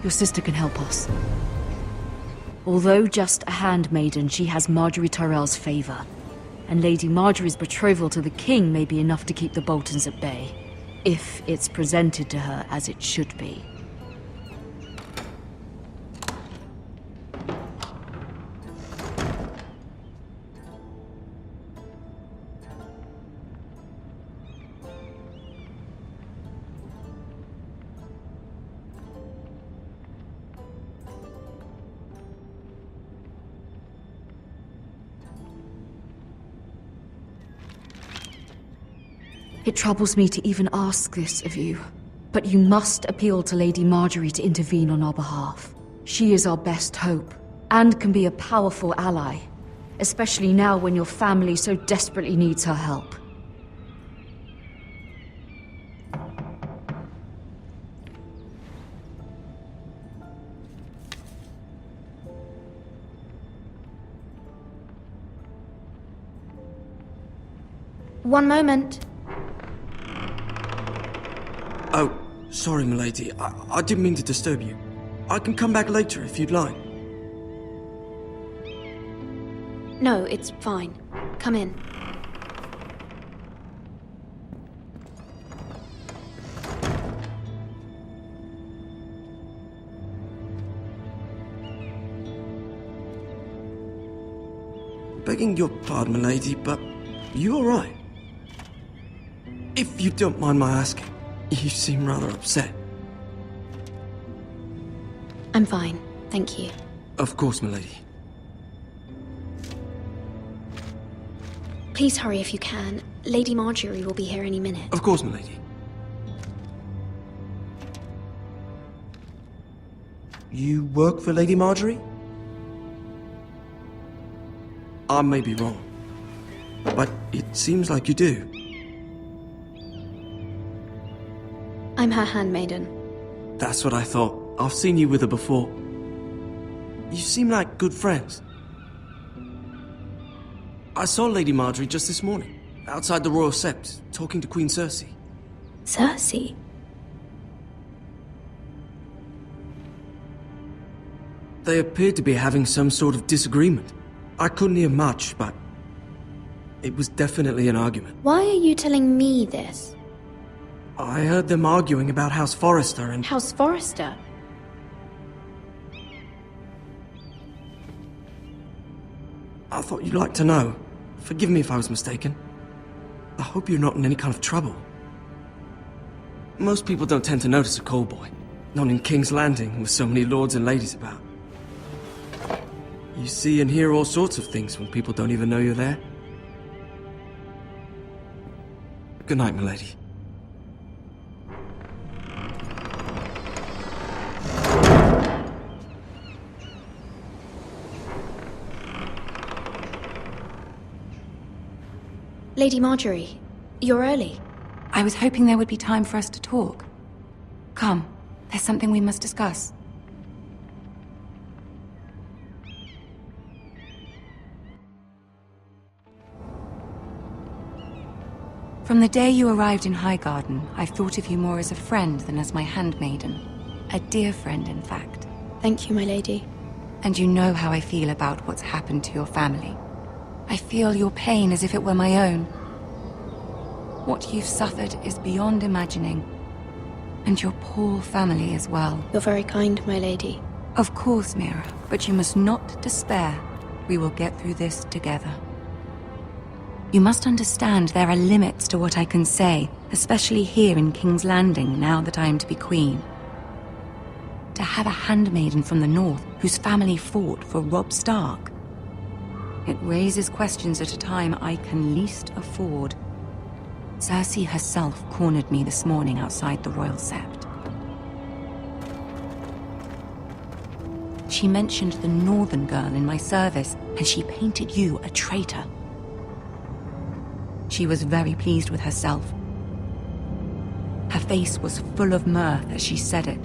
Your sister can help us. Although just a handmaiden, she has Marjorie Tyrell's favor. And Lady Marjorie's betrothal to the king may be enough to keep the Boltons at bay. If it's presented to her as it should be. It troubles me to even ask this of you, but you must appeal to Lady Marjorie to intervene on our behalf. She is our best hope, and can be a powerful ally, especially now when your family so desperately needs her help. One moment. Oh, sorry, milady. I didn't mean to disturb you. I can come back later if you'd like. No, it's fine. Come in. Begging your pardon, milady, but you all right? If you don't mind my asking. You seem rather upset. I'm fine, thank you. Of course, milady. Please hurry if you can. Lady Marjorie will be here any minute. Of course, milady. You work for Lady Marjorie? I may be wrong, but it seems like you do. I'm her handmaiden. That's what I thought. I've seen you with her before. You seem like good friends. I saw Lady Marjorie just this morning, outside the Royal Sept, talking to Queen Cersei. Cersei? They appeared to be having some sort of disagreement. I couldn't hear much, but it was definitely an argument. Why are you telling me this? I heard them arguing about House Forrester and... House Forrester? I thought you'd like to know. Forgive me if I was mistaken. I hope you're not in any kind of trouble. Most people don't tend to notice a call boy. Not in King's Landing, with so many lords and ladies about. You see and hear all sorts of things when people don't even know you're there. Good night, milady. Lady Marjorie, you're early. I was hoping there would be time for us to talk. Come, there's something we must discuss. From the day you arrived in Highgarden, I've thought of you more as a friend than as my handmaiden. A dear friend, in fact. Thank you, my lady. And you know how I feel about what's happened to your family. I feel your pain as if it were my own. What you've suffered is beyond imagining. And your poor family as well. You're very kind, my lady. Of course, Mira, but you must not despair. We will get through this together. You must understand there are limits to what I can say, especially here in King's Landing, now that I am to be queen. To have a handmaiden from the north whose family fought for Robb Stark. It raises questions at a time I can least afford. Cersei herself cornered me this morning outside the Royal Sept. She mentioned the northern girl in my service, and she painted you a traitor. She was very pleased with herself. Her face was full of mirth as she said it.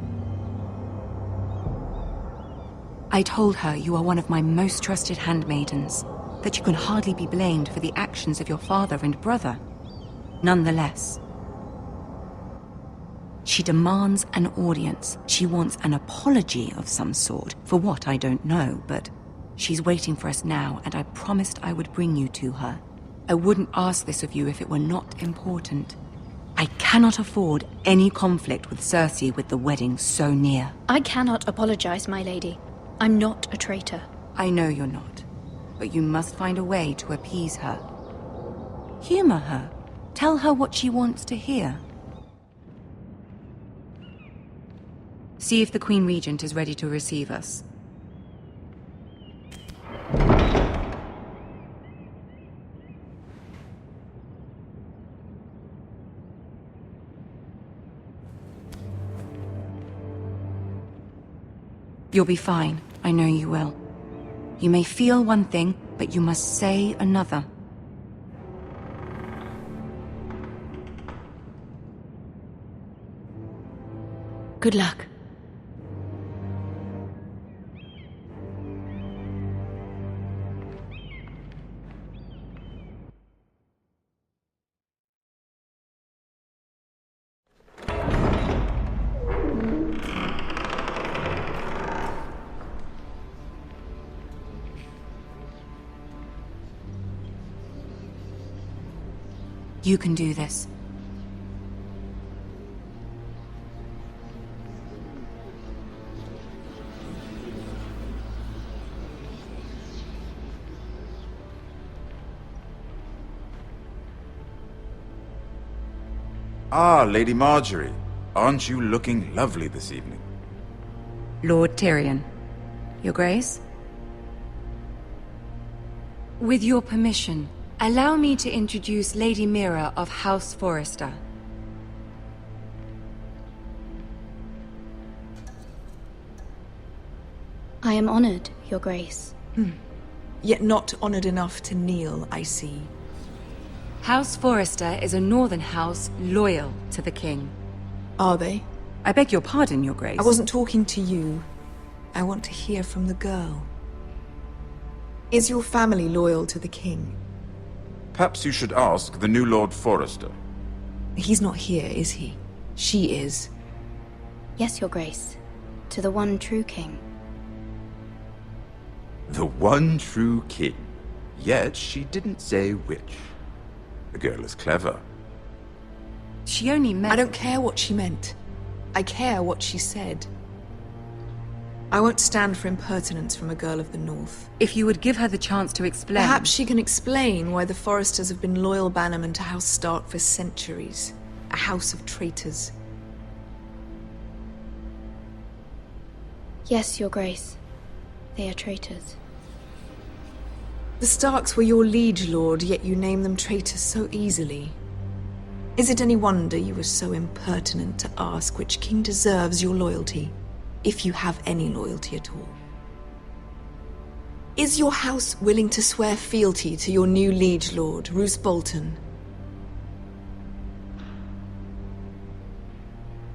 I told her you are one of my most trusted handmaidens, that you can hardly be blamed for the actions of your father and brother. Nonetheless, She demands an audience. She wants an apology of some sort. For what, I don't know, but she's waiting for us now, and I promised I would bring you to her. I wouldn't ask this of you if it were not important. I cannot afford any conflict with Cersei with the wedding so near. I cannot apologize, my lady. I'm not a traitor. I know you're not, but you must find a way to appease her. Humor her. Tell her what she wants to hear. See if the Queen Regent is ready to receive us. You'll be fine. I know you will. You may feel one thing, but you must say another. Good luck. You can do this. Ah, Lady Marjorie. Aren't you looking lovely this evening? Lord Tyrion. Your Grace? With your permission, allow me to introduce Lady Mira of House Forrester. I am honored, Your Grace. Yet not honored enough to kneel, I see. House Forrester is a northern house loyal to the king. Are they? I beg your pardon, Your Grace. I wasn't talking to you. I want to hear from the girl. Is your family loyal to the king? Perhaps you should ask the new Lord Forrester. He's not here, is he? She is. Yes, Your Grace. To the one true king. The one true king. Yet she didn't say which. The girl is clever. She only meant... I don't care what she meant. I care what she said. I won't stand for impertinence from a girl of the North. If you would give her the chance to explain... Perhaps she can explain why the Forresters have been loyal bannermen to House Stark for centuries. A house of traitors. Yes, Your Grace. They are traitors. The Starks were your liege lord, yet you name them traitors so easily. Is it any wonder you were so impertinent to ask which king deserves your loyalty, if you have any loyalty at all? Is your house willing to swear fealty to your new liege lord, Roose Bolton?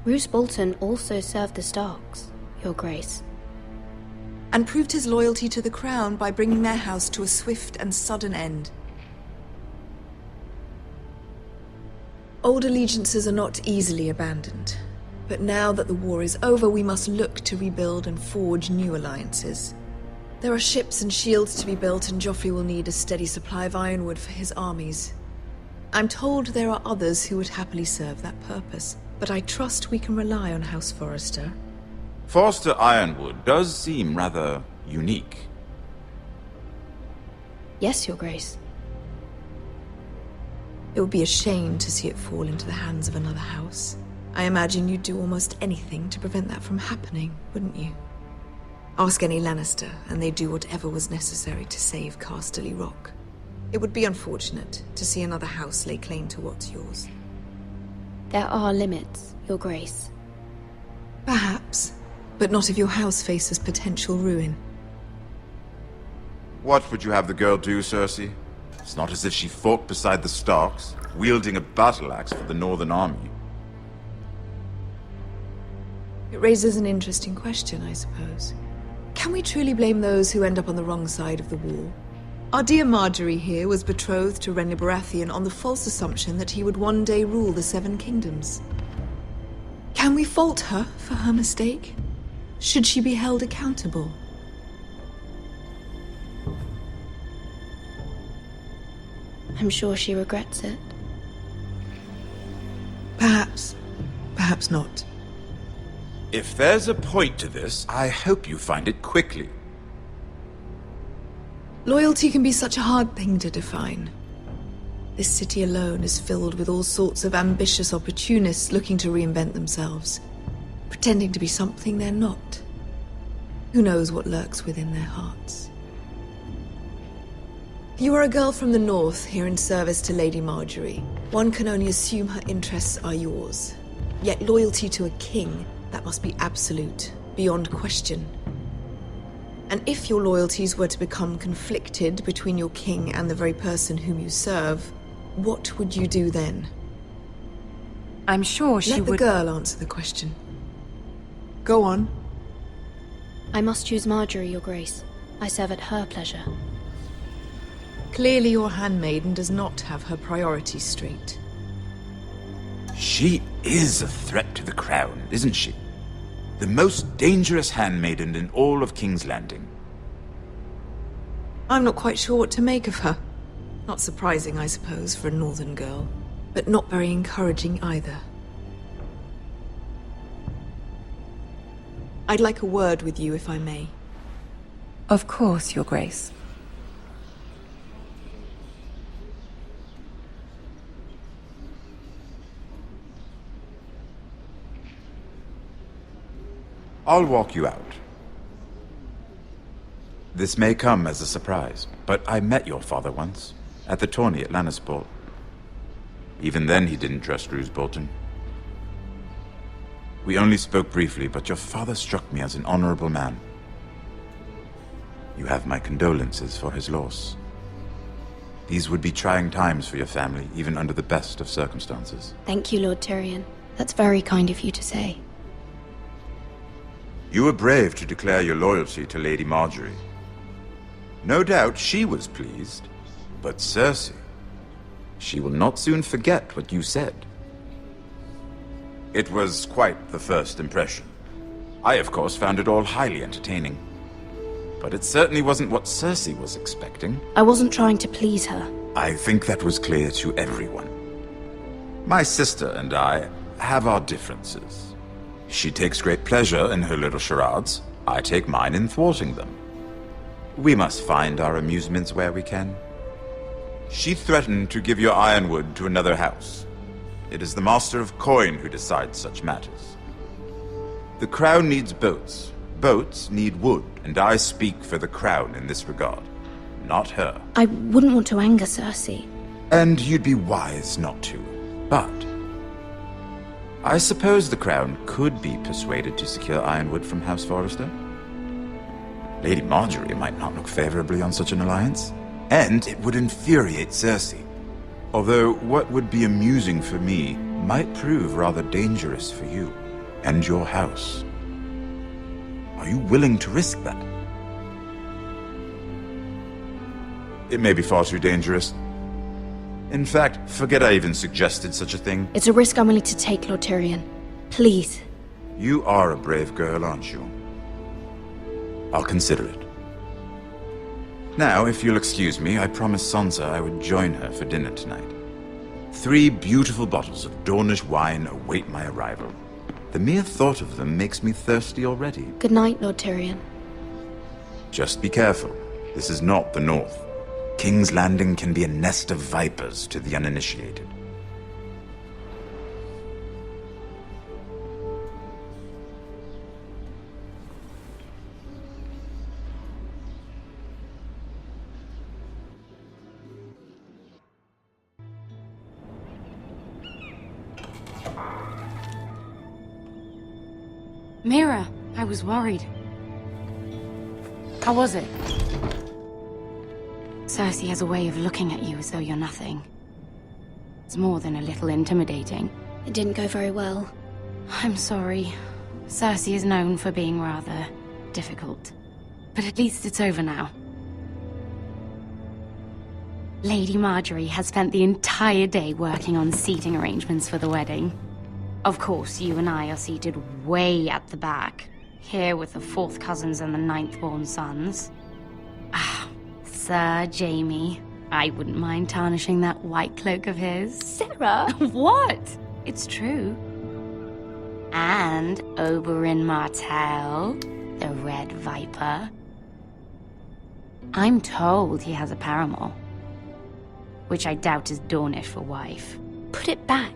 Roose Bolton also served the Starks, Your Grace. And proved his loyalty to the crown by bringing their house to a swift and sudden end. Old allegiances are not easily abandoned, but now that the war is over, we must look to rebuild and forge new alliances. There are ships and shields to be built, and Joffrey will need a steady supply of ironwood for his armies. I'm told there are others who would happily serve that purpose, but I trust we can rely on House Forrester. Forster Ironwood does seem rather unique. Yes, Your Grace. It would be a shame to see it fall into the hands of another house. I imagine you'd do almost anything to prevent that from happening, wouldn't you? Ask any Lannister, and they'd do whatever was necessary to save Casterly Rock. It would be unfortunate to see another house lay claim to what's yours. There are limits, Your Grace. Perhaps, but not if your house faces potential ruin. What would you have the girl do, Cersei? It's not as if she fought beside the Starks, wielding a battle axe for the Northern Army. It raises an interesting question, I suppose. Can we truly blame those who end up on the wrong side of the war? Our dear Marjorie here was betrothed to Renly Baratheon on the false assumption that he would one day rule the Seven Kingdoms. Can we fault her for her mistake? Should she be held accountable? I'm sure she regrets it. Perhaps. Perhaps not. If there's a point to this, I hope you find it quickly. Loyalty can be such a hard thing to define. This city alone is filled with all sorts of ambitious opportunists looking to reinvent themselves, pretending to be something they're not. Who knows what lurks within their hearts? You are a girl from the north, here in service to Lady Marjorie. One can only assume her interests are yours. Yet loyalty to a king, that must be absolute, beyond question. And if your loyalties were to become conflicted between your king and the very person whom you serve, what would you do then? I'm sure she Let the would... girl answer the question. Go on. I must choose Marjorie, Your Grace. I serve at her pleasure. Clearly your handmaiden does not have her priorities straight. She is a threat to the crown, isn't she? The most dangerous handmaiden in all of King's Landing. I'm not quite sure what to make of her. Not surprising, I suppose, for a northern girl, but not very encouraging either. I'd like a word with you, if I may. Of course, Your Grace. I'll walk you out. This may come as a surprise, but I met your father once, at the tourney at Lannisport. Even then he didn't trust Roose Bolton. We only spoke briefly, but your father struck me as an honorable man. You have my condolences for his loss. These would be trying times for your family, even under the best of circumstances. Thank you, Lord Tyrion. That's very kind of you to say. You were brave to declare your loyalty to Lady Marjorie. No doubt she was pleased, but Cersei, she will not soon forget what you said. It was quite the first impression. I, of course, found it all highly entertaining. But it certainly wasn't what Cersei was expecting. I wasn't trying to please her. I think that was clear to everyone. My sister and I have our differences. She takes great pleasure in her little charades. I take mine in thwarting them. We must find our amusements where we can. She threatened to give your ironwood to another house. It is the Master of Coin who decides such matters. The crown needs boats. Boats need wood, and I speak for the crown in this regard, not her. I wouldn't want to anger Cersei. And you'd be wise not to. But I suppose the crown could be persuaded to secure ironwood from House Forrester. Lady Marjorie might not look favorably on such an alliance, and it would infuriate Cersei. Although what would be amusing for me might prove rather dangerous for you and your house. Are you willing to risk that? It may be far too dangerous. In fact, forget I even suggested such a thing. It's a risk I'm willing to take, Lord Tyrion. Please. You are a brave girl, aren't you? I'll consider it. Now, if you'll excuse me, I promised Sansa I would join her for dinner tonight. 3 beautiful bottles of Dornish wine await my arrival. The mere thought of them makes me thirsty already. Good night, Lord Tyrion. Just be careful. This is not the North. King's Landing can be a nest of vipers to the uninitiated. Mira, I was worried. How was it? Cersei has a way of looking at you as though you're nothing. It's more than a little intimidating. It didn't go very well. I'm sorry. Cersei is known for being rather difficult. But at least it's over now. Lady Marjorie has spent the entire day working on seating arrangements for the wedding. Of course, you and I are seated way at the back, here with the 4th cousins and the 9th-born sons. Ah, Sir Jamie. I wouldn't mind tarnishing that white cloak of his. Sarah! What? It's true. And Oberyn Martell, the Red Viper. I'm told he has a paramour, which I doubt is Dornish for wife. Put it back.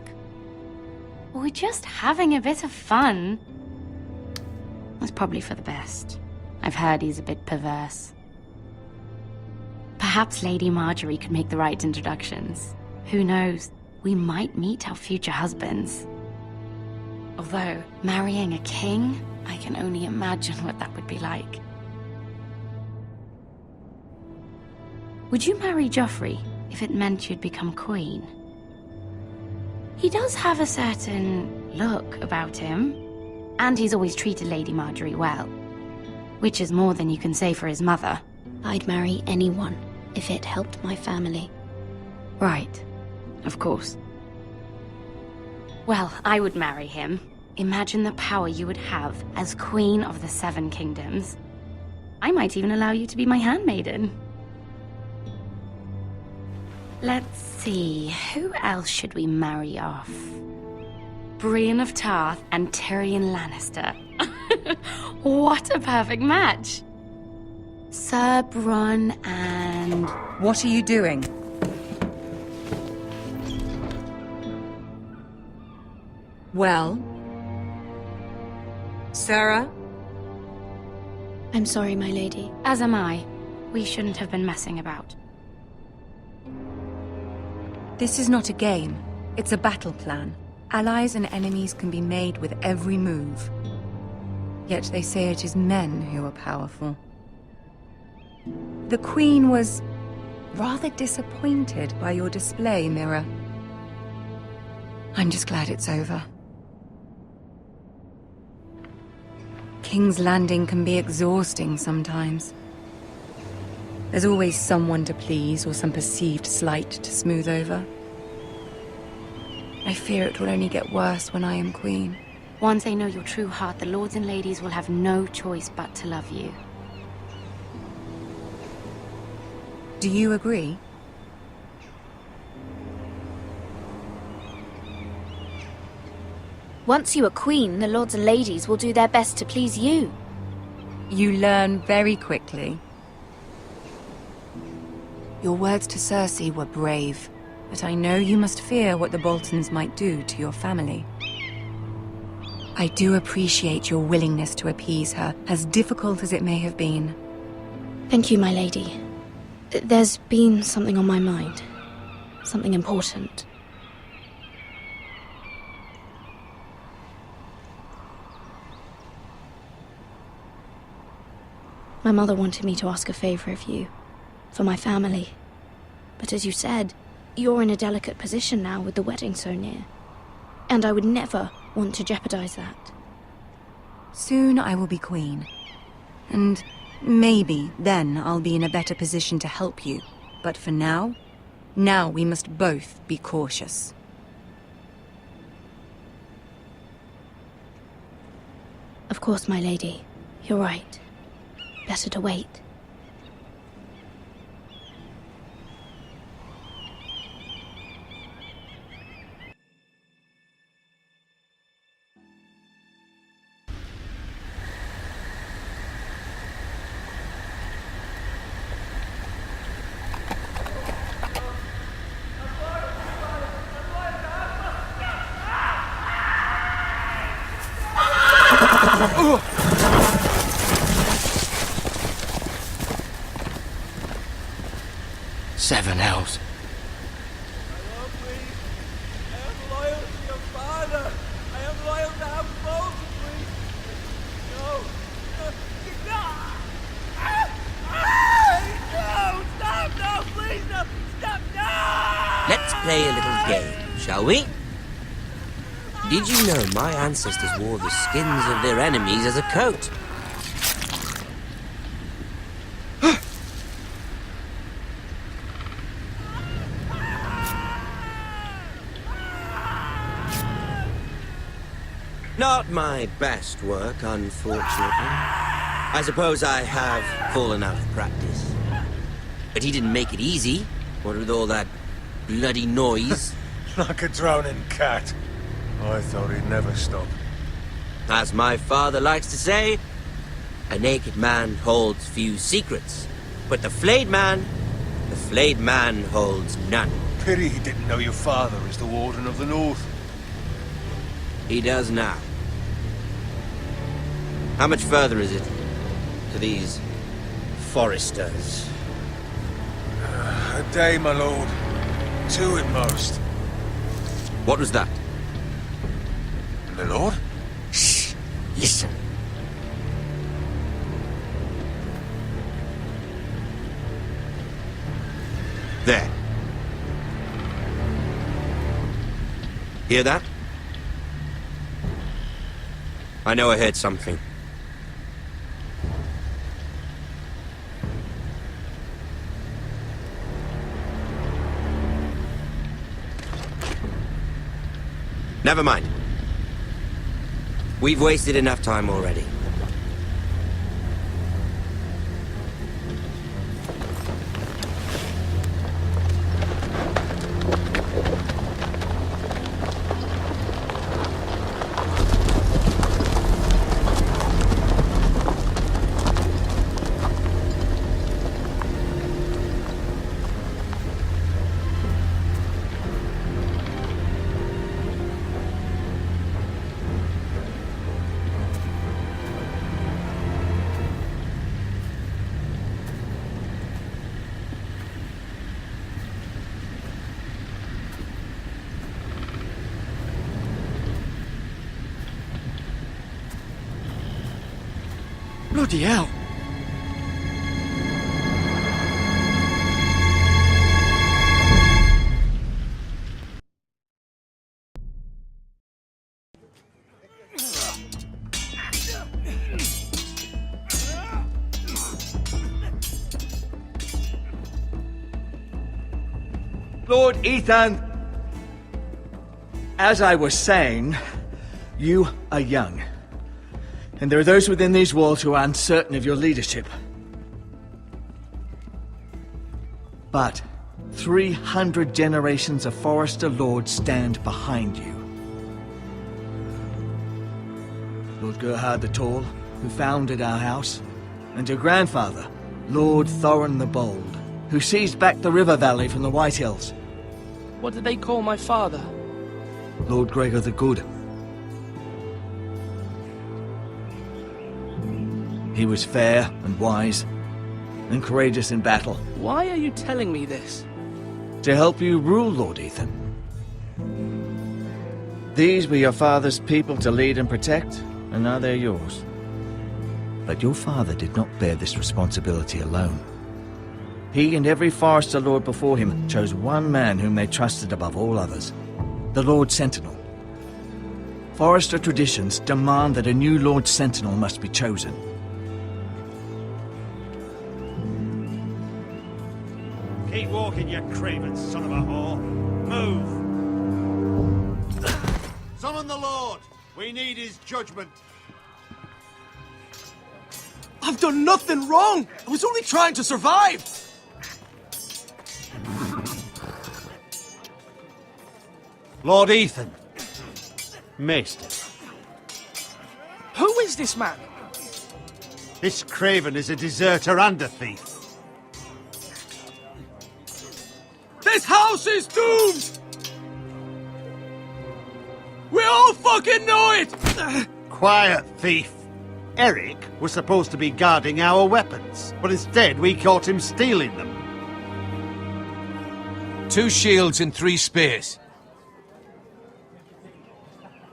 We're just having a bit of fun. It's probably for the best. I've heard he's a bit perverse. Perhaps Lady Marjorie could make the right introductions. Who knows? We might meet our future husbands. Although, marrying a king, I can only imagine what that would be like. Would you marry Joffrey if it meant you'd become queen? He does have a certain look about him, and he's always treated Lady Marjorie well, which is more than you can say for his mother. I'd marry anyone if it helped my family. Right, of course. Well, I would marry him. Imagine the power you would have as Queen of the 7 Kingdoms. I might even allow you to be my handmaiden. Let's see, who else should we marry off? Brienne of Tarth and Tyrion Lannister. What a perfect match! Sir Bronn and... What are you doing? Well? Sarah? I'm sorry, my lady. As am I. We shouldn't have been messing about. This is not a game. It's a battle plan. Allies and enemies can be made with every move. Yet they say it is men who are powerful. The Queen was rather disappointed by your display, Mira. I'm just glad it's over. King's Landing can be exhausting sometimes. There's always someone to please or some perceived slight to smooth over. I fear it will only get worse when I am queen. Once they know your true heart, the lords and ladies will have no choice but to love you. Do you agree? Once you are queen, the lords and ladies will do their best to please you. You learn very quickly. Your words to Cersei were brave, but I know you must fear what the Boltons might do to your family. I do appreciate your willingness to appease her, as difficult as it may have been. Thank you, my lady. There's been something on my mind. Something important. My mother wanted me to ask a favor of you, for my family. But as you said, you're in a delicate position now with the wedding so near. And I would never want to jeopardize that. Soon I will be queen. And maybe then I'll be in a better position to help you. But for now we must both be cautious. Of course, my lady. You're right. Better to wait. Seven hells. Let's play a little game, shall we? Did you know my ancestors wore the skins of their enemies as a coat? Not my best work, unfortunately. I suppose I have fallen out of practice. But he didn't make it easy, what with all that bloody noise. Like a drowning cat. I thought he'd never stop. As my father likes to say, a naked man holds few secrets, but the flayed man holds none. Pity he didn't know your father is the Warden of the North. He does now. How much further is it to these Forresters? A day, my lord. 2 at most. What was that? My lord? Shh! Listen. There. Hear that? I know I heard something. Never mind. We've wasted enough time already. Bloody hell! Lord Ethan, as I was saying, you are young. And there are those within these walls who are uncertain of your leadership. But 300 generations of Forrester lords stand behind you. Lord Gerhard the Tall, who founded our house, and your grandfather, Lord Thorin the Bold, who seized back the river valley from the White Hills. What did they call my father? Lord Gregor the Good. He was fair and wise, and courageous in battle. Why are you telling me this? To help you rule, Lord Ethan. These were your father's people to lead and protect, and now they're yours. But your father did not bear this responsibility alone. He and every Forrester lord before him chose one man whom they trusted above all others, the Lord Sentinel. Forrester traditions demand that a new Lord Sentinel must be chosen. Keep walking, you craven son of a whore. Move! Summon the Lord! We need his judgment. I've done nothing wrong! I was only trying to survive! Lord Ethan. Maester. Who is this man? This craven is a deserter and a thief. This house is doomed! We all fucking know it! Quiet, thief. Eric was supposed to be guarding our weapons, but instead we caught him stealing them. 2 shields and 3 spears.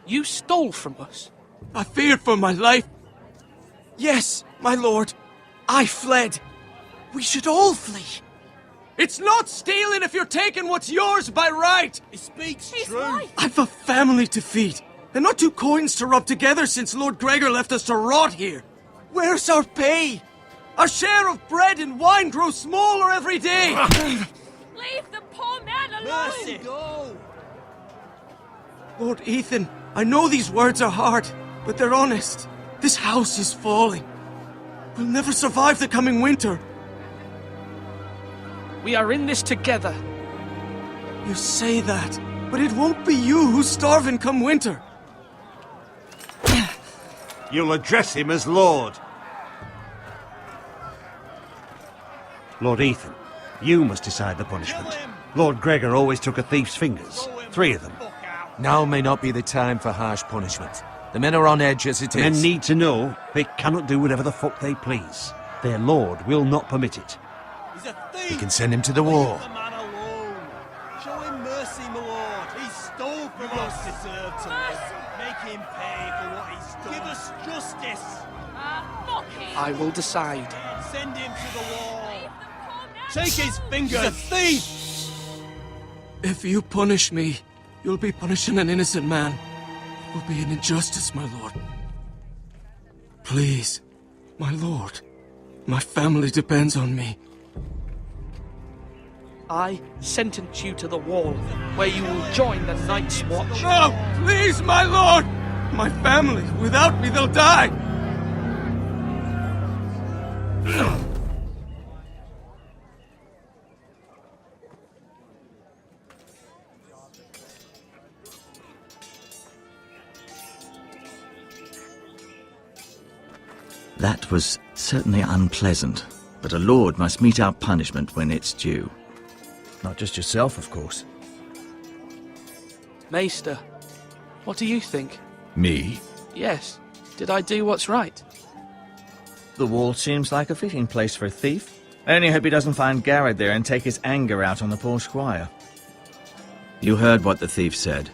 You stole from us. I feared for my life. Yes, my lord. I fled. We should all flee. It's not stealing if you're taking what's yours by right. He speaks truth. I've a family to feed, and not 2 coins to rub together since Lord Gregor left us to rot here. Where's our pay? Our share of bread and wine grows smaller every day. Leave the poor man alone! Mercy, go! Lord Ethan, I know these words are hard, but they're honest. This house is falling. We'll never survive the coming winter. We are in this together. You say that, but it won't be you who's starving come winter. You'll address him as Lord. Lord Ethan, you must decide the punishment. Lord Gregor always took a thief's fingers. 3 of them. Now may not be the time for harsh punishment. The men are on edge as it is. Men need to know they cannot do whatever the fuck they please. Their lord will not permit it. He's a thief! We can send him to the wall. Leave the man alone. Show him mercy, my lord. He stole from us. Deserve to live. Make him pay for what he's done. Give us justice. I will decide. Send him to the wall. Take his fingers. He's a thief! If you punish me, you'll be punishing an innocent man. It will be an injustice, my lord. Please, my lord. My family depends on me. I sentence you to the wall, where you will join the Night's Watch. No, please, my lord! My family, without me, they'll die! That was certainly unpleasant, but a lord must mete out punishment when it's due. Not just yourself, of course. Maester, what do you think? Me? Yes. Did I do what's right? The wall seems like a fitting place for a thief. I only hope he doesn't find Garrett there and take his anger out on the poor squire. You heard what the thief said.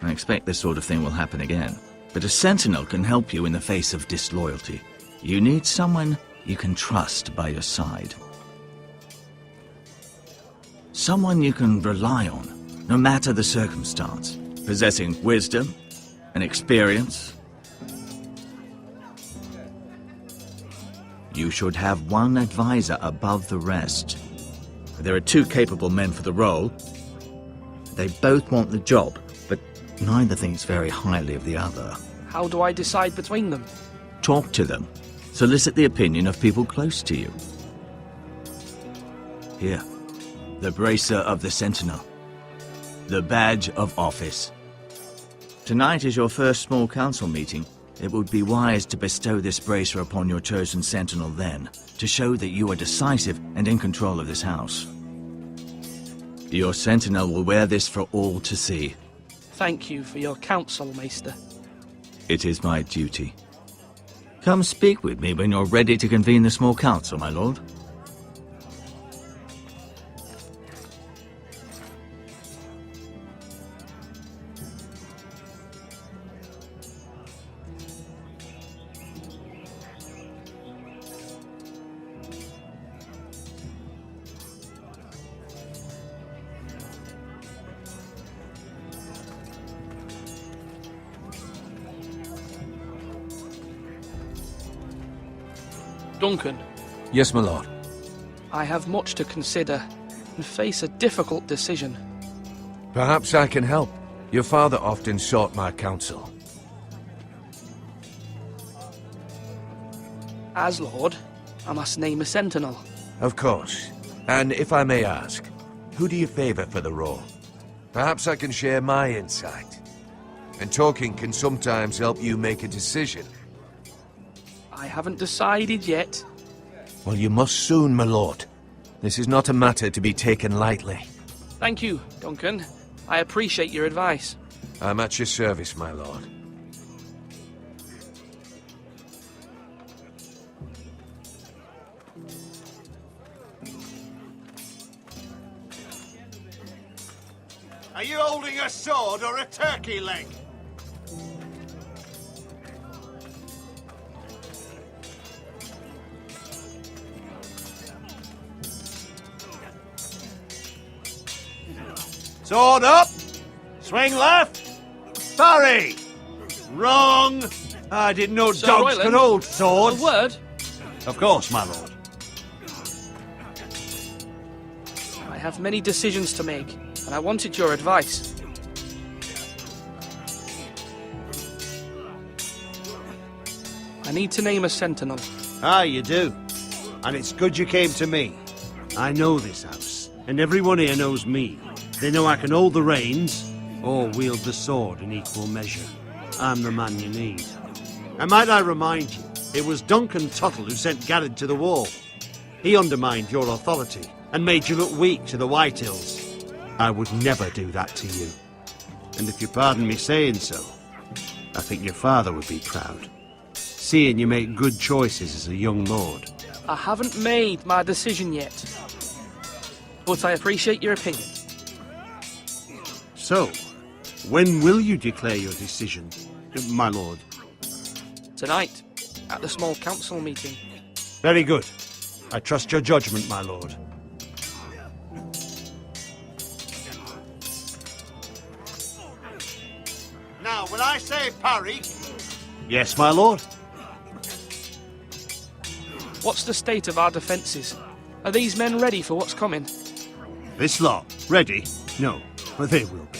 I expect this sort of thing will happen again. But a sentinel can help you in the face of disloyalty. You need someone you can trust by your side. Someone you can rely on, no matter the circumstance. Possessing wisdom and experience. You should have one advisor above the rest. There are 2 capable men for the role. They both want the job, but neither thinks very highly of the other. How do I decide between them? Talk to them. Solicit the opinion of people close to you. Here, the bracer of the Sentinel. The badge of office. Tonight is your first small council meeting. It would be wise to bestow this bracer upon your chosen Sentinel then, to show that you are decisive and in control of this house. Your Sentinel will wear this for all to see. Thank you for your counsel, Maester. It is my duty. Come speak with me when you're ready to convene the small council, my lord. Duncan. Yes, my lord. I have much to consider and face a difficult decision. Perhaps I can help. Your father often sought my counsel. As Lord, I must name a sentinel. Of course. And if I may ask, who do you favor for the role? Perhaps I can share my insight. And talking can sometimes help you make a decision. I haven't decided yet. Well, you must soon, my lord. This is not a matter to be taken lightly. Thank you, Duncan. I appreciate your advice. I'm at your service, my lord. Are you holding a sword or a turkey leg? Sword up! Swing left! Parry! Wrong! I didn't know Sir dogs Royland, could hold swords. A word? Of course, my lord. I have many decisions to make, and I wanted your advice. I need to name a sentinel. Ah, you do. And it's good you came to me. I know this house, and everyone here knows me. They know I can hold the reins, or wield the sword in equal measure. I'm the man you need. And might I remind you, it was Duncan Tuttle who sent Garrett to the wall. He undermined your authority, and made you look weak to the White Hills. I would never do that to you. And if you pardon me saying so, I think your father would be proud, seeing you make good choices as a young lord. I haven't made my decision yet, but I appreciate your opinion. So, when will you declare your decision, my lord? Tonight, at the small council meeting. Very good. I trust your judgment, my lord. Now, when I say parry... Yes, my lord? What's the state of our defences? Are these men ready for what's coming? This lot, ready? No, but they will be.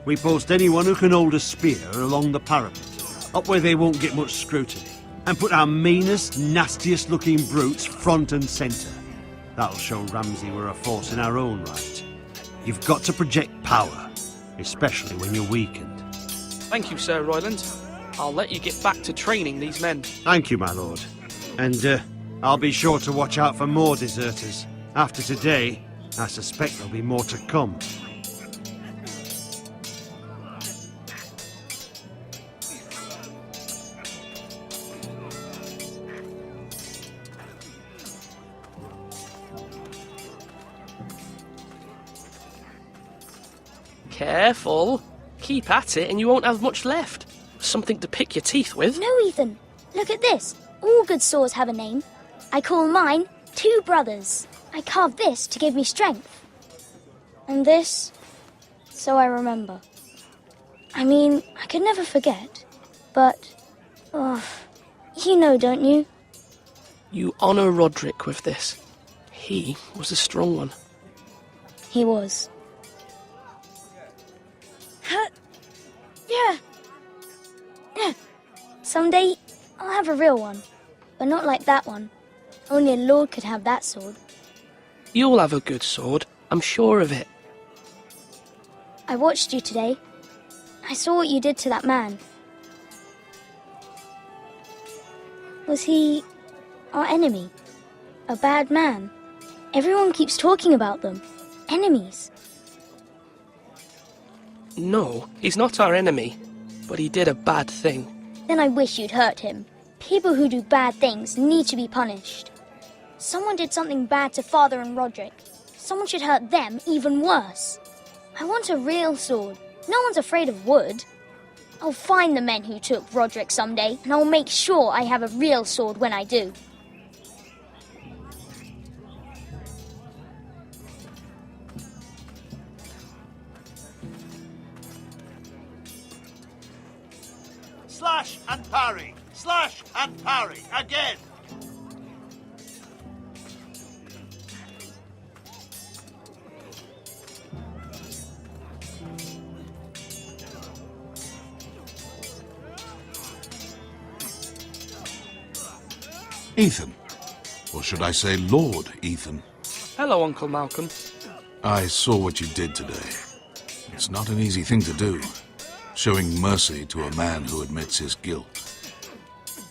We post anyone who can hold a spear along the parapet, up where they won't get much scrutiny, and put our meanest, nastiest looking brutes front and centre. That'll show Ramsay we're a force in our own right. You've got to project power, especially when you're weakened. Thank you, Sir Royland. I'll let you get back to training these men. Thank you, my lord. And, I'll be sure to watch out for more deserters. After today, I suspect there'll be more to come. Careful. Keep at it and you won't have much left. Something to pick your teeth with. No, Ethan. Look at this. All good swords have a name. I call mine Two Brothers. I carved this to give me strength. And this, so I remember. I mean, I could never forget. But, you know, don't you? You honour Roderick with this. He was a strong one. He was. Yeah. Someday, I'll have a real one. But not like that one. Only a lord could have that sword. You'll have a good sword. I'm sure of it. I watched you today. I saw what you did to that man. Was he our enemy? A bad man? Everyone keeps talking about them. Enemies. No, he's not our enemy. But he did a bad thing. Then I wish you'd hurt him. People who do bad things need to be punished. Someone did something bad to Father and Roderick. Someone should hurt them even worse. I want a real sword. No one's afraid of wood. I'll find the men who took Roderick someday, and I'll make sure I have a real sword when I do. Slash and parry! Slash and parry! Again! Ethan. Or should I say Lord Ethan? Hello, Uncle Malcolm. I saw what you did today. It's not an easy thing to do, showing mercy to a man who admits his guilt.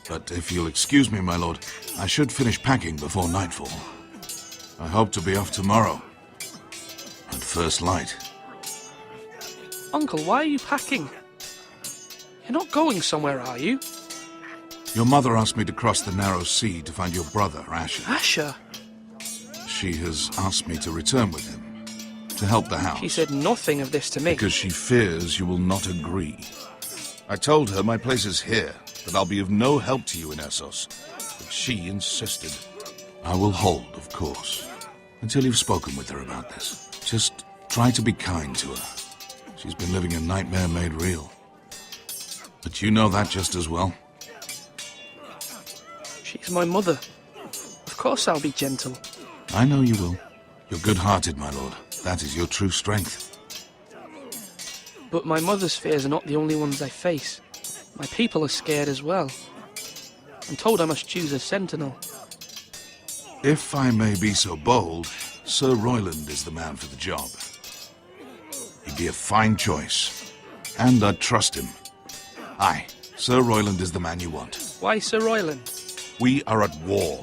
But if you'll excuse me, my lord, I should finish packing before nightfall. I hope to be off tomorrow. At first light. Uncle, why are you packing? You're not going somewhere, are you? Your mother asked me to cross the narrow sea to find your brother, Asher. Asher? She has asked me to return with him, to help the house. She said nothing of this to me. Because she fears you will not agree. I told her my place is here, that I'll be of no help to you in Essos. But she insisted. I will hold, of course, until you've spoken with her about this. Just try to be kind to her. She's been living a nightmare made real. But you know that just as well. She's my mother. Of course I'll be gentle. I know you will. You're good-hearted, my lord. That is your true strength. But my mother's fears are not the only ones I face. My people are scared as well. I'm told I must choose a sentinel. If I may be so bold, Sir Royland is the man for the job. He'd be a fine choice, and I'd trust him. Aye, Sir Royland is the man you want. Why Sir Royland? We are at war.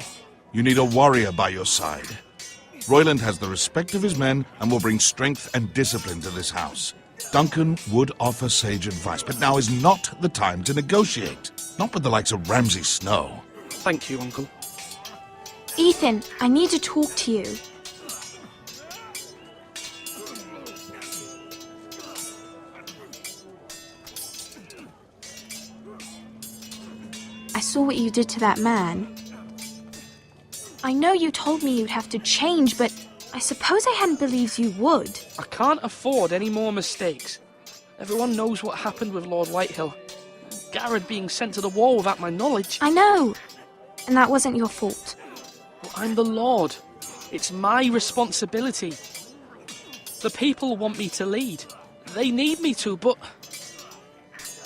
You need a warrior by your side. Royland has the respect of his men and will bring strength and discipline to this house. Duncan would offer sage advice, but now is not the time to negotiate. Not with the likes of Ramsay Snow. Thank you, Uncle. Ethan, I need to talk to you. I saw what you did to that man. I know you told me you'd have to change, but I suppose I hadn't believed you would. I can't afford any more mistakes. Everyone knows what happened with Lord Whitehill. Garrett being sent to the war without my knowledge. I know. And that wasn't your fault. Well, I'm the Lord. It's my responsibility. The people want me to lead. They need me to, but...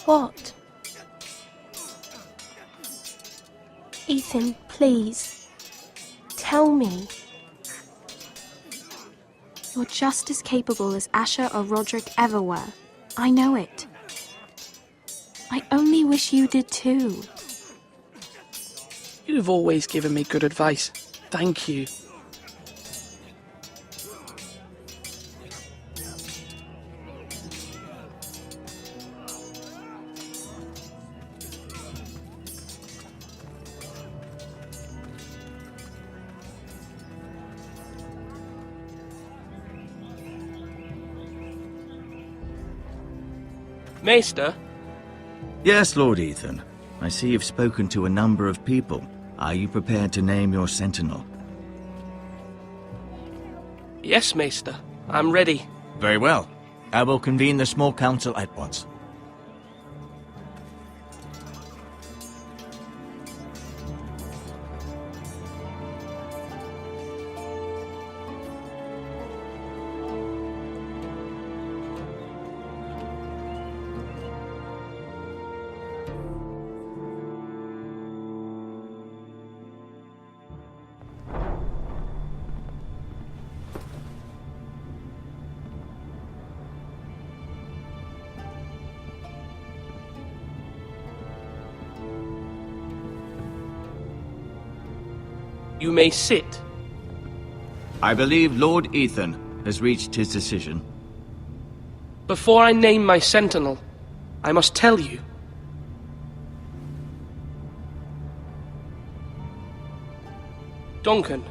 What? Ethan, please. Tell me. You're just as capable as Asher or Roderick ever were. I know it. I only wish you did too. You've always given me good advice. Thank you. Maester? Yes, Lord Ethan. I see you've spoken to a number of people. Are you prepared to name your sentinel? Yes, Maester. I'm ready. Very well. I will convene the small council at once. You may sit. I believe Lord Ethan has reached his decision. Before I name my sentinel, I must tell you. Duncan,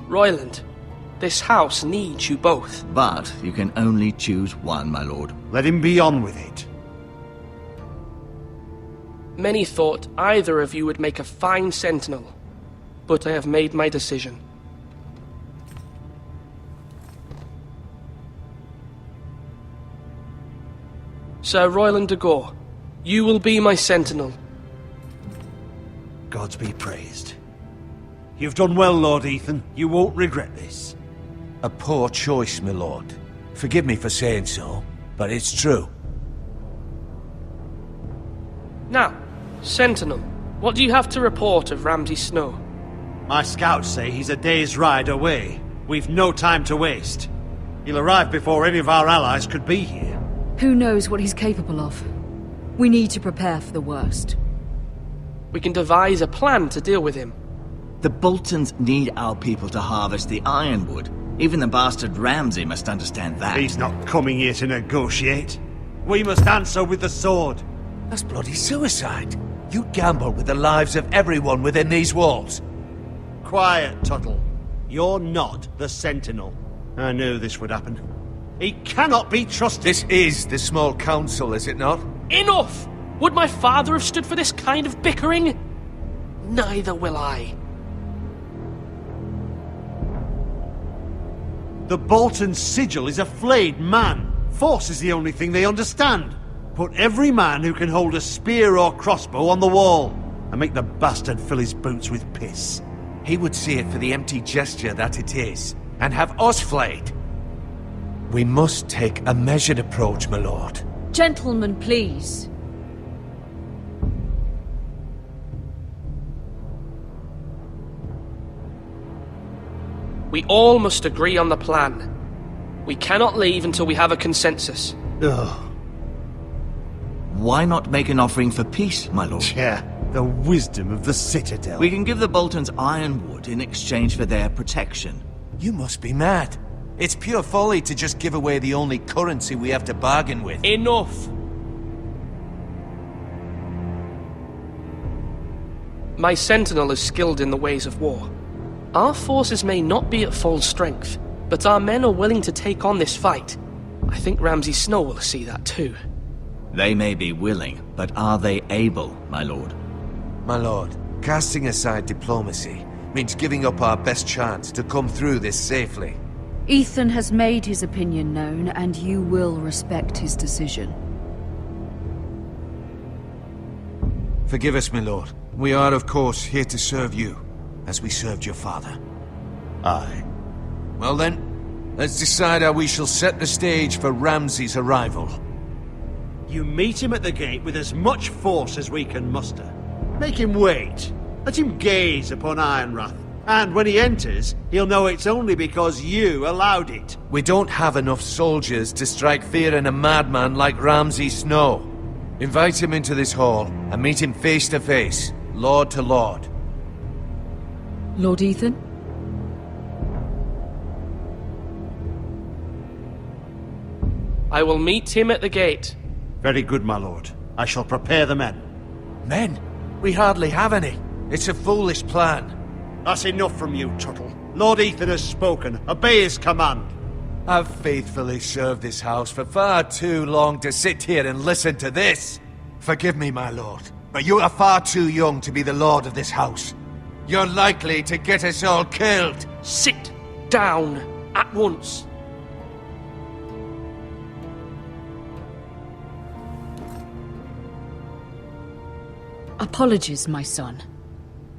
Royland, this house needs you both. But you can only choose one, my lord. Let him be on with it. Many thought either of you would make a fine sentinel, but I have made my decision. Sir Royland de Gore, you will be my sentinel. Gods be praised. You've done well, Lord Ethan. You won't regret this. A poor choice, my lord. Forgive me for saying so, but it's true. Now, sentinel, what do you have to report of Ramsay Snow? My scouts say he's a day's ride away. We've no time to waste. He'll arrive before any of our allies could be here. Who knows what he's capable of? We need to prepare for the worst. We can devise a plan to deal with him. The Boltons need our people to harvest the ironwood. Even the bastard Ramsay must understand that. He's not coming here to negotiate. We must answer with the sword. That's bloody suicide. You gamble with the lives of everyone within these walls. Quiet, Tuttle. You're not the Sentinel. I knew this would happen. He cannot be trusted. This is the small council, is it not? Enough! Would my father have stood for this kind of bickering? Neither will I. The Bolton sigil is a flayed man. Force is the only thing they understand. Put every man who can hold a spear or crossbow on the wall, and make the bastard fill his boots with piss. He would see it for the empty gesture that it is, and have us flayed. We must take a measured approach, my lord. Gentlemen, please. We all must agree on the plan. We cannot leave until we have a consensus. Ugh. Why not make an offering for peace, my lord? Yeah, the wisdom of the Citadel. We can give the Boltons ironwood in exchange for their protection. You must be mad. It's pure folly to just give away the only currency we have to bargain with. Enough! My sentinel is skilled in the ways of war. Our forces may not be at full strength, but our men are willing to take on this fight. I think Ramsay Snow will see that too. They may be willing, but are they able, my lord? My lord, casting aside diplomacy means giving up our best chance to come through this safely. Ethan has made his opinion known, and you will respect his decision. Forgive us, my lord. We are, of course, here to serve you, as we served your father. Aye. Well then, let's decide how we shall set the stage for Ramsay's arrival. You meet him at the gate with as much force as we can muster. Make him wait. Let him gaze upon Ironrath. And when he enters, he'll know it's only because you allowed it. We don't have enough soldiers to strike fear in a madman like Ramsay Snow. Invite him into this hall and meet him face to face, lord to lord. Lord Ethan? I will meet him at the gate. Very good, my lord. I shall prepare the men. Men? We hardly have any. It's a foolish plan. That's enough from you, Tuttle. Lord Ethan has spoken. Obey his command. I've faithfully served this house for far too long to sit here and listen to this. Forgive me, my lord, but you are far too young to be the lord of this house. You're likely to get us all killed. Sit down at once. Apologies, my son.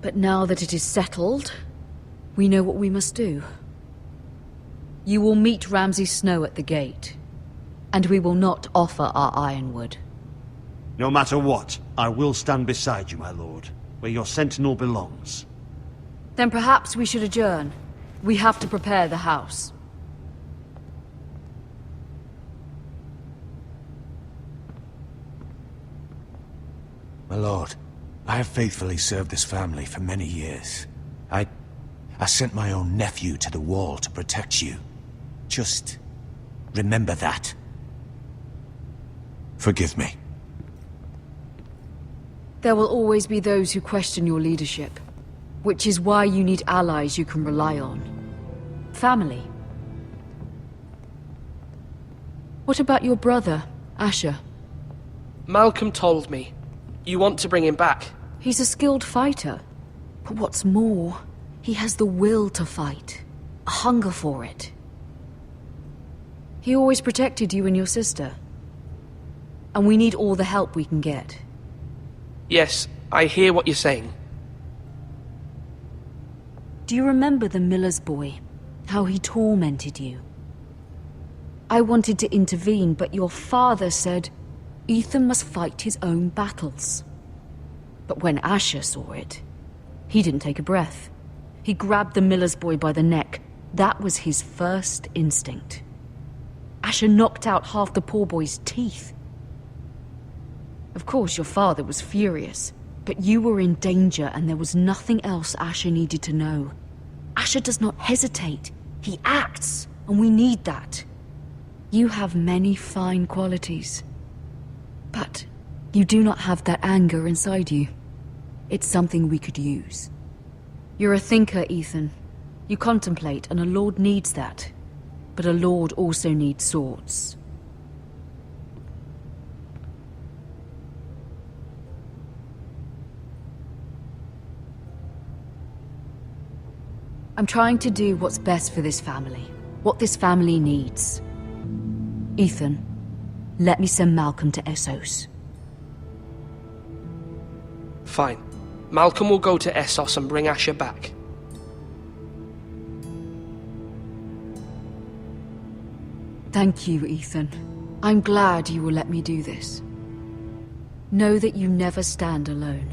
But now that it is settled, we know what we must do. You will meet Ramsay Snow at the gate, and we will not offer our ironwood. No matter what, I will stand beside you, my lord, where your sentinel belongs. Then perhaps we should adjourn. We have to prepare the house. My lord, I have faithfully served this family for many years. I sent my own nephew to the wall to protect you. Just remember that. Forgive me. There will always be those who question your leadership, which is why you need allies you can rely on. Family. What about your brother, Asher? Malcolm told me. You want to bring him back? He's a skilled fighter. But what's more, he has the will to fight. A hunger for it. He always protected you and your sister. And we need all the help we can get. Yes, I hear what you're saying. Do you remember the miller's boy? How he tormented you? I wanted to intervene, but your father said Ethan must fight his own battles. But when Asher saw it, he didn't take a breath. He grabbed the miller's boy by the neck. That was his first instinct. Asher knocked out half the poor boy's teeth. Of course, your father was furious, but you were in danger and there was nothing else Asher needed to know. Asher does not hesitate. He acts, and we need that. You have many fine qualities. But you do not have that anger inside you. It's something we could use. You're a thinker, Ethan. You contemplate, and a lord needs that. But a lord also needs swords. I'm trying to do what's best for this family. What this family needs. Ethan, let me send Malcolm to Essos. Fine. Malcolm will go to Essos and bring Asher back. Thank you, Ethan. I'm glad you will let me do this. Know that you never stand alone.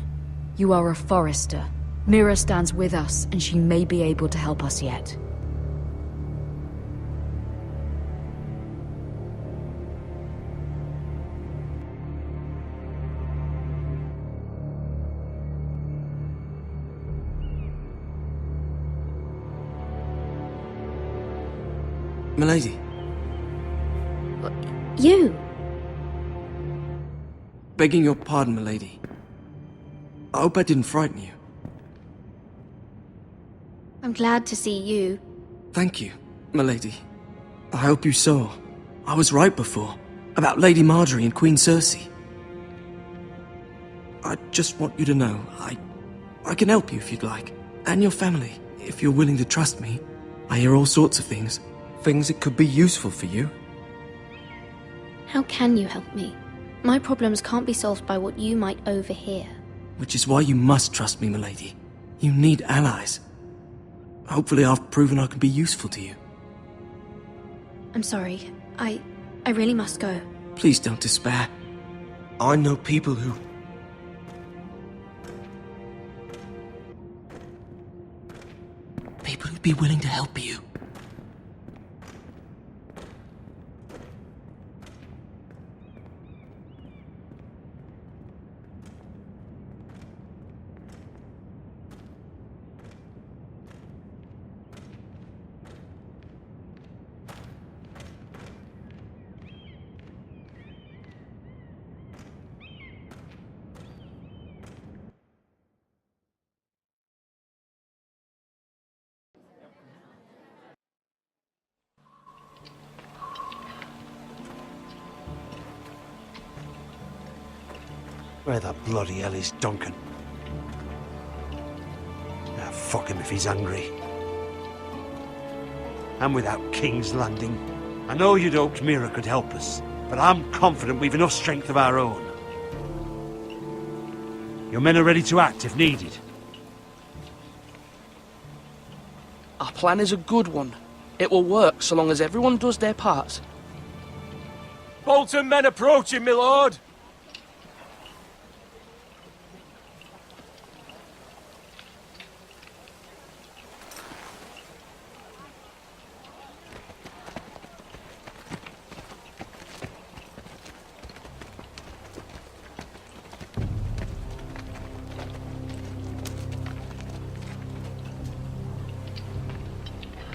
You are a Forrester. Mira stands with us, and she may be able to help us yet. Milady. You? Begging your pardon, milady. I hope I didn't frighten you. I'm glad to see you. Thank you, milady. I hope you saw. I was right before. About Lady Marjorie and Queen Cersei. I just want you to know, I can help you if you'd like. And your family, if you're willing to trust me. I hear all sorts of things. Things that could be useful for you. How can you help me? My problems can't be solved by what you might overhear. Which is why you must trust me, milady. You need allies. Hopefully I've proven I can be useful to you. I'm sorry. I really must go. Please don't despair. I know people who... People who'd be willing to help you. Where the bloody hell is Duncan? Ah, fuck him if he's hungry. And without King's Landing. I know you'd hoped Mira could help us, but I'm confident we've enough strength of our own. Your men are ready to act if needed. Our plan is a good one. It will work so long as everyone does their part. Bolton men approaching, my lord!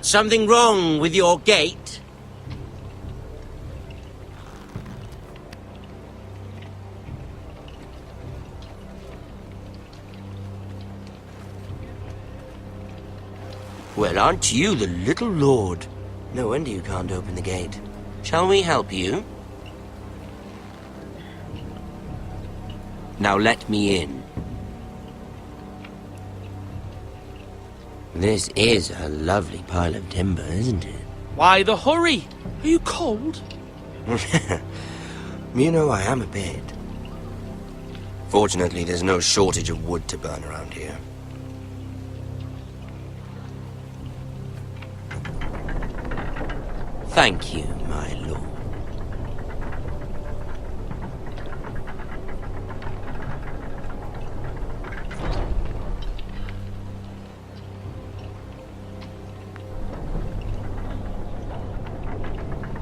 Something wrong with your gate? Well, aren't you the little lord? No wonder you can't open the gate. Shall we help you? Now let me in. This is a lovely pile of timber, isn't it? Why the hurry? Are you cold? You know, I am a bit. Fortunately, there's no shortage of wood to burn around here. Thank you, my lord.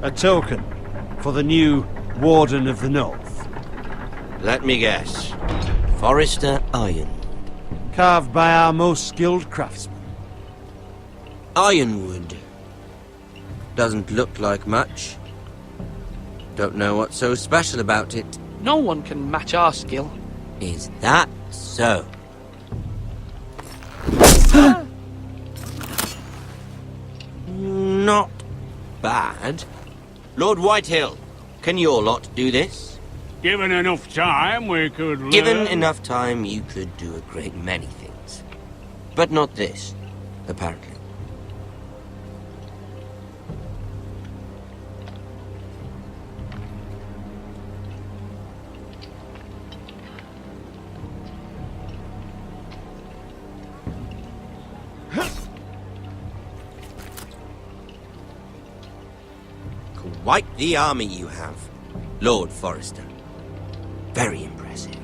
A token for the new Warden of the North. Let me guess. Forrester iron. Carved by our most skilled craftsmen. Ironwood. Doesn't look like much. Don't know what's so special about it. No one can match our skill. Is that so? Not bad. Lord Whitehill, can your lot do this? Given enough time, we could learn. Given enough time, you could do a great many things. But not this, apparently. Quite the army you have, Lord Forrester. Very impressive.